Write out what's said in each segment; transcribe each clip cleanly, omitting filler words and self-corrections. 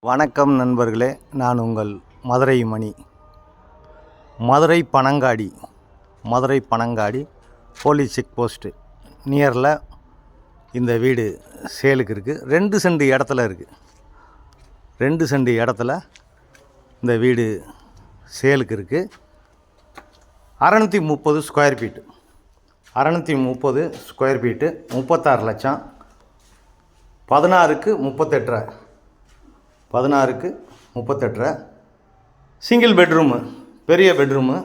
வணக்கம் நண்பர்களே, நான் உங்கள் Madurai Mani. Madurai Panangadi police check post நியரில் இந்த வீடு சேலுக்கு இருக்குது. 2 சென்ட் இடத்துல இருக்குது. 2 சென்ட் இடத்துல இந்த வீடு சேலுக்கு இருக்குது. 630 ஸ்கொயர் ஃபீட்டு. 630 ஸ்கொயர் ஃபீட்டு, 36 லட்சம். 16க்கு 38 சிங்கிள் பெட்ரூமு, பெரிய பெட்ரூமு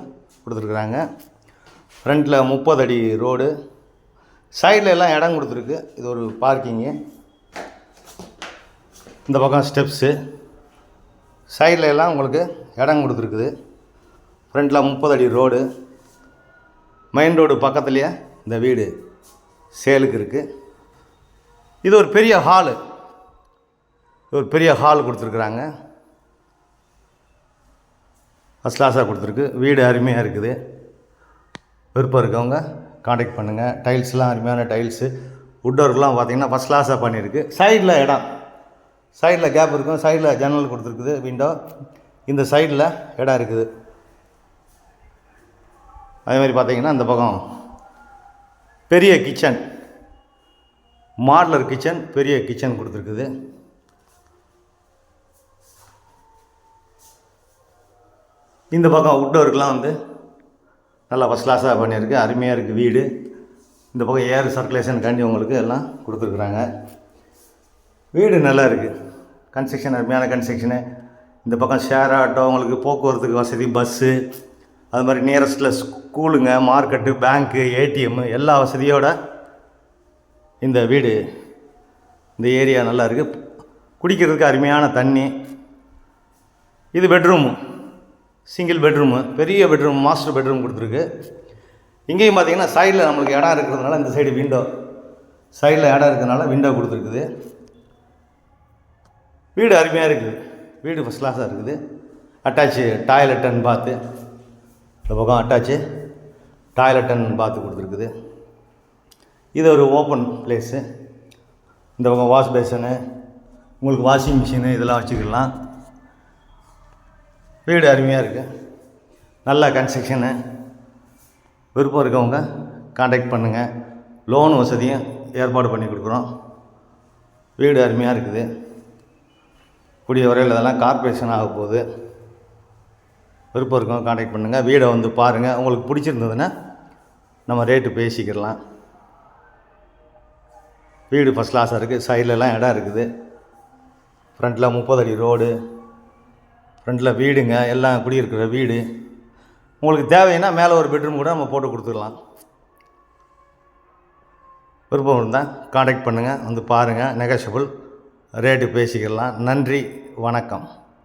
கொடுத்துருக்குறாங்க. ஃப்ரண்ட்டில் 30 அடி ரோடு, சைடில் எல்லாம் இடம் கொடுத்துருக்கு. இது ஒரு பார்க்கிங்கு. இந்த பக்கம் ஸ்டெப்ஸு, சைடில் எல்லாம் உங்களுக்கு இடம் கொடுத்துருக்குது. ஃப்ரண்ட்டில் 30 அடி ரோடு, மெயின் ரோடு பக்கத்துலேயே இந்த வீடு சேலுக்கு இருக்குது. இது ஒரு பெரிய ஹால் கொடுத்துருக்குறாங்க. ஃபஸ்ட் கிளாஸாக கொடுத்துருக்கு. வீடு அருமையாக இருக்குது. விருப்பம் இருக்கவங்க காண்டாக்ட் பண்ணுங்கள். டைல்ஸ்லாம் அருமையான டைல்ஸு. வுட் ஒர்க்லாம் பார்த்திங்கன்னா ஃபஸ்ட் கிளாஸாக பண்ணியிருக்கு. சைடில் இடம், சைடில் கேப் இருக்கும். சைடில் ஜன்னல் கொடுத்துருக்குது, விண்டோ. இந்த சைடில் இடம் இருக்குது. அதேமாதிரி பார்த்திங்கன்னா இந்த பக்கம் பெரிய கிச்சன், மாடலர் கிச்சன், பெரிய கிச்சன் கொடுத்துருக்குது. இந்த பக்கம் வுட் ஒர்க்லாம் நல்லா ஃபஸ்ட் கிளாஸாக பண்ணியிருக்கு. அருமையாக இருக்குது வீடு. இந்த பக்கம் ஏர் சர்க்குலேஷன் காண்டி உங்களுக்கு எல்லாம் கொடுத்துருக்குறாங்க. வீடு நல்லா இருக்குது. கன்ஸ்ட்ரக்ஷன் அருமையான கன்ஸ்ட்ரக்ஷனு. இந்த பக்கம் ஷேர் ஆட்டோ, உங்களுக்கு போக்குவரத்துக்கு வசதி, பஸ்ஸு, அது மாதிரி நியரஸ்ட்டில் ஸ்கூலுங்க, மார்க்கெட்டு, பேங்க்கு, ஏடிஎம்மு எல்லா வசதியோட இந்த வீடு, இந்த ஏரியா நல்லா இருக்குது. குடிக்கிறதுக்கு அருமையான தண்ணி. இது பெட்ரூமு, சிங்கிள் பெட்ரூமு, பெரிய பெட்ரூம், மாஸ்டர் பெட்ரூம் கொடுத்துருக்கு. இங்கேயும் பார்த்திங்கன்னா சைடில் நம்மளுக்கு இடம் இருக்கிறதுனால இந்த சைடு விண்டோ, சைடில் இடம் இருக்கிறதுனால விண்டோ கொடுத்துருக்குது. வீடு அருமையாக இருக்குது. வீடு ஃபஸ்ட் கிளாஸாக இருக்குது. அட்டாச்சு டாய்லெட் அண்ட் பாத்து, இந்த பக்கம் அட்டாச்சு டாய்லெட் அண்ட் பாத்து கொடுத்துருக்குது. இது ஒரு ஓப்பன் பிளேஸு. இந்த பக்கம் வாஷ் பேசனு, உங்களுக்கு வாஷிங் மிஷினு இதெல்லாம் வச்சுக்கலாம். வீடு அருமையாக இருக்குது. நல்ல கன்ஸ்ட்ரக்ஷனு. விருப்பம் இருக்கவங்க காண்டாக்ட் பண்ணுங்கள். லோன் வசதியும் ஏற்பாடு பண்ணி கொடுக்குறோம். வீடு அருமையாக இருக்குது. கூடிய வரையில் இதெல்லாம் கார்ப்பரேஷன் ஆக போகுது. விருப்பம் இருக்கவங்க காண்டாக்ட் பண்ணுங்கள். வீடை பாருங்கள். உங்களுக்கு பிடிச்சிருந்ததுன்னா நம்ம ரேட்டு பேசிக்கிடலாம். வீடு ஃபஸ்ட் கிளாஸாக இருக்குது. சைட்லலாம் இடம் இருக்குது. ஃப்ரண்ட்டில் 30 அடி ரோடு, ஃப்ரண்ட்டில் வீடுங்க, எல்லாம் குடியிருக்கிற வீடு. உங்களுக்கு தேவைன்னா மேலே ஒரு பெட்ரூம் கூட நம்ம போட்டு கொடுத்துக்கலாம். விருப்பம் இருந்தால் காண்டாக்ட் பண்ணுங்கள். பாருங்கள். நெகோஷியபிள் ரேட்டு பேசிக்கலாம். நன்றி, வணக்கம்.